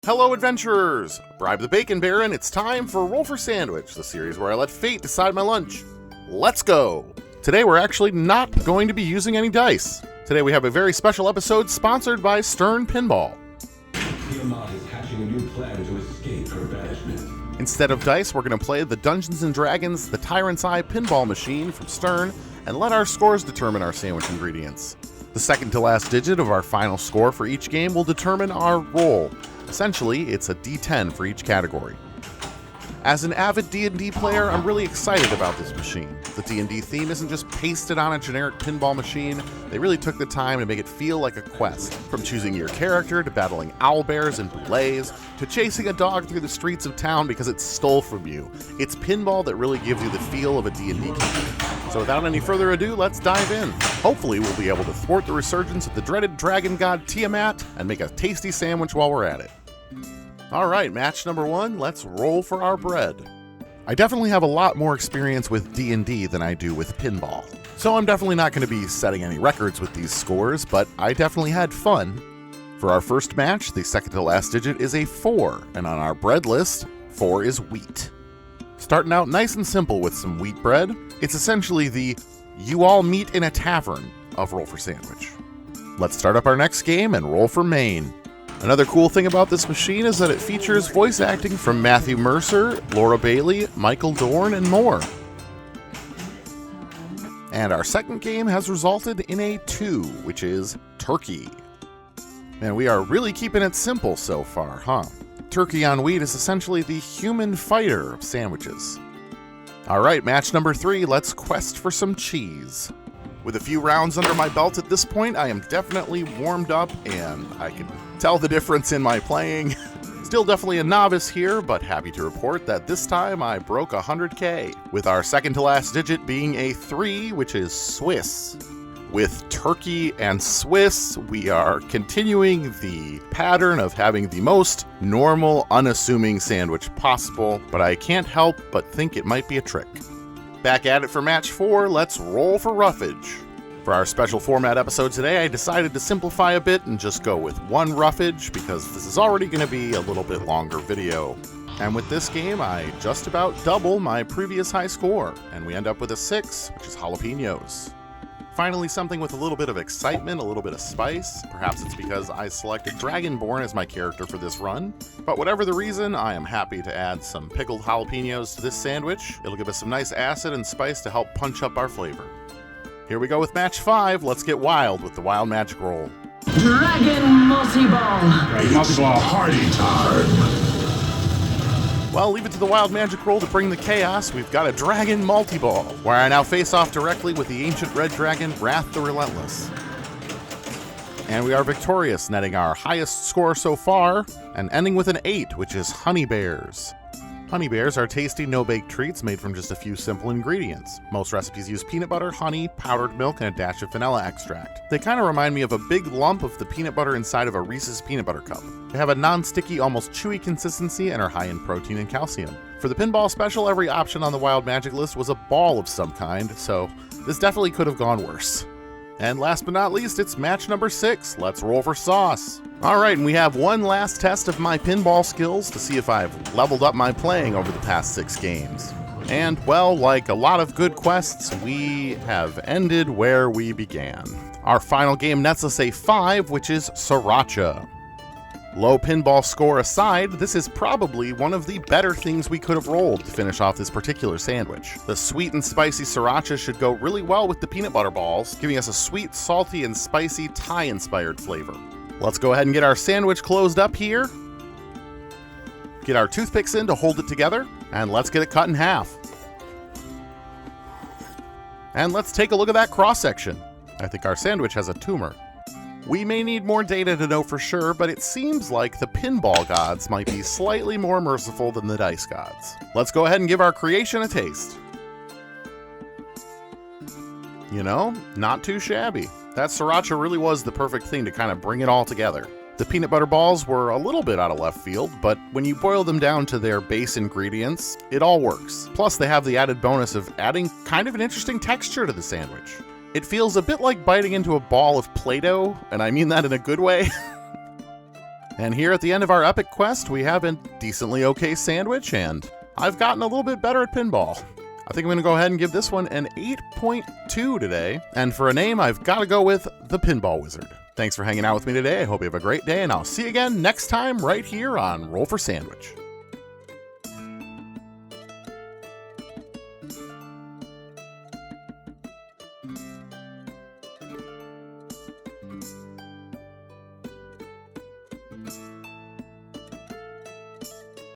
Hello adventurers! Bribe the Bacon Baron, it's time for Roll for Sandwich, the series where I let fate decide my lunch. Let's go! Today we're actually not going to be using any dice. Today we have a very special episode sponsored by Stern Pinball. Tiamat is hatching a new plan to escape her banishment. Instead of dice, we're going to play the Dungeons & Dragons The Tyrant's Eye pinball machine from Stern and let our scores determine our sandwich ingredients. The second to last digit of our final score for each game will determine our roll. Essentially, it's a D10 for each category. As an avid D&D player, I'm really excited about this machine. The D&D theme isn't just pasted on a generic pinball machine, they really took the time to make it feel like a quest. From choosing your character, to battling owlbears and boulets, to chasing a dog through the streets of town because it stole from you. It's pinball that really gives you the feel of a D&D game. So without any further ado, let's dive in. Hopefully we'll be able to thwart the resurgence of the dreaded dragon god Tiamat and make a tasty sandwich while we're at it. Alright, match number 1, let's roll for our bread. I definitely have a lot more experience with D&D than I do with pinball. So I'm definitely not going to be setting any records with these scores, but I definitely had fun. For our first match, the second to last digit is a 4, and on our bread list, 4 is wheat. Starting out nice and simple with some wheat bread, it's essentially the you all meet in a tavern of Roll for Sandwich. Let's start up our next game and roll for Maine. Another cool thing about this machine is that it features voice acting from Matthew Mercer, Laura Bailey, Michael Dorn, and more. And our second game has resulted in a 2, which is turkey. Man, we are really keeping it simple so far, huh? Turkey on wheat is essentially the human fighter of sandwiches. Alright, match number 3, let's quest for some cheese. With a few rounds under my belt at this point, I am definitely warmed up and I can tell the difference in my playing. Still definitely a novice here, but happy to report that this time I broke 100k, with our second to last digit being a 3, which is Swiss. With turkey and Swiss, we are continuing the pattern of having the most normal, unassuming sandwich possible, but I can't help but think it might be a trick. Back at it for match 4, let's roll for roughage. For our special format episode today, I decided to simplify a bit and just go with 1 roughage because this is already going to be a little bit longer video. And with this game, I just about double my previous high score, and we end up with a 6, which is jalapenos. Finally, something with a little bit of excitement, a little bit of spice. Perhaps it's because I selected Dragonborn as my character for this run. But whatever the reason, I am happy to add some pickled jalapenos to this sandwich. It'll give us some nice acid and spice to help punch up our flavor. Here we go with match 5. Let's get wild with the Wild Magic Roll. Dragon Multi-Ball! Right, multi-ball. Party time! Well, leave it to the Wild Magic Roll to bring the chaos. We've got a Dragon Multi-Ball, where I now face off directly with the ancient red dragon, Wrath the Relentless. And we are victorious, netting our highest score so far, and ending with an 8, which is Honey Bears. Honey Bears are tasty, no-bake treats made from just a few simple ingredients. Most recipes use peanut butter, honey, powdered milk, and a dash of vanilla extract. They kind of remind me of a big lump of the peanut butter inside of a Reese's peanut butter cup. They have a non-sticky, almost chewy consistency and are high in protein and calcium. For the pinball special, every option on the Wild Magic list was a ball of some kind, so this definitely could have gone worse. And last but not least, it's match number 6. Let's roll for sauce. Alright, and we have one last test of my pinball skills to see if I've leveled up my playing over the past 6 games. And, well, like a lot of good quests, we have ended where we began. Our final game nets us a 5, which is Sriracha. Low pinball score aside, this is probably one of the better things we could have rolled to finish off this particular sandwich. The sweet and spicy sriracha should go really well with the peanut butter balls, giving us a sweet, salty, and spicy Thai-inspired flavor. Let's go ahead and get our sandwich closed up here. Get our toothpicks in to hold it together, and let's get it cut in half. And let's take a look at that cross-section. I think our sandwich has a tumor. We may need more data to know for sure, but it seems like the pinball gods might be slightly more merciful than the dice gods. Let's go ahead and give our creation a taste. You know, not too shabby. That sriracha really was the perfect thing to kind of bring it all together. The peanut butter balls were a little bit out of left field, but when you boil them down to their base ingredients, it all works. Plus, they have the added bonus of adding kind of an interesting texture to the sandwich. It feels a bit like biting into a ball of Play-Doh, and I mean that in a good way. And here at the end of our epic quest, we have a decently okay sandwich, and I've gotten a little bit better at pinball. I think I'm going to go ahead and give this one an 8.2 today. And for a name, I've got to go with the Pinball Wizard. Thanks for hanging out with me today. I hope you have a great day, and I'll see you again next time right here on Roll for Sandwich.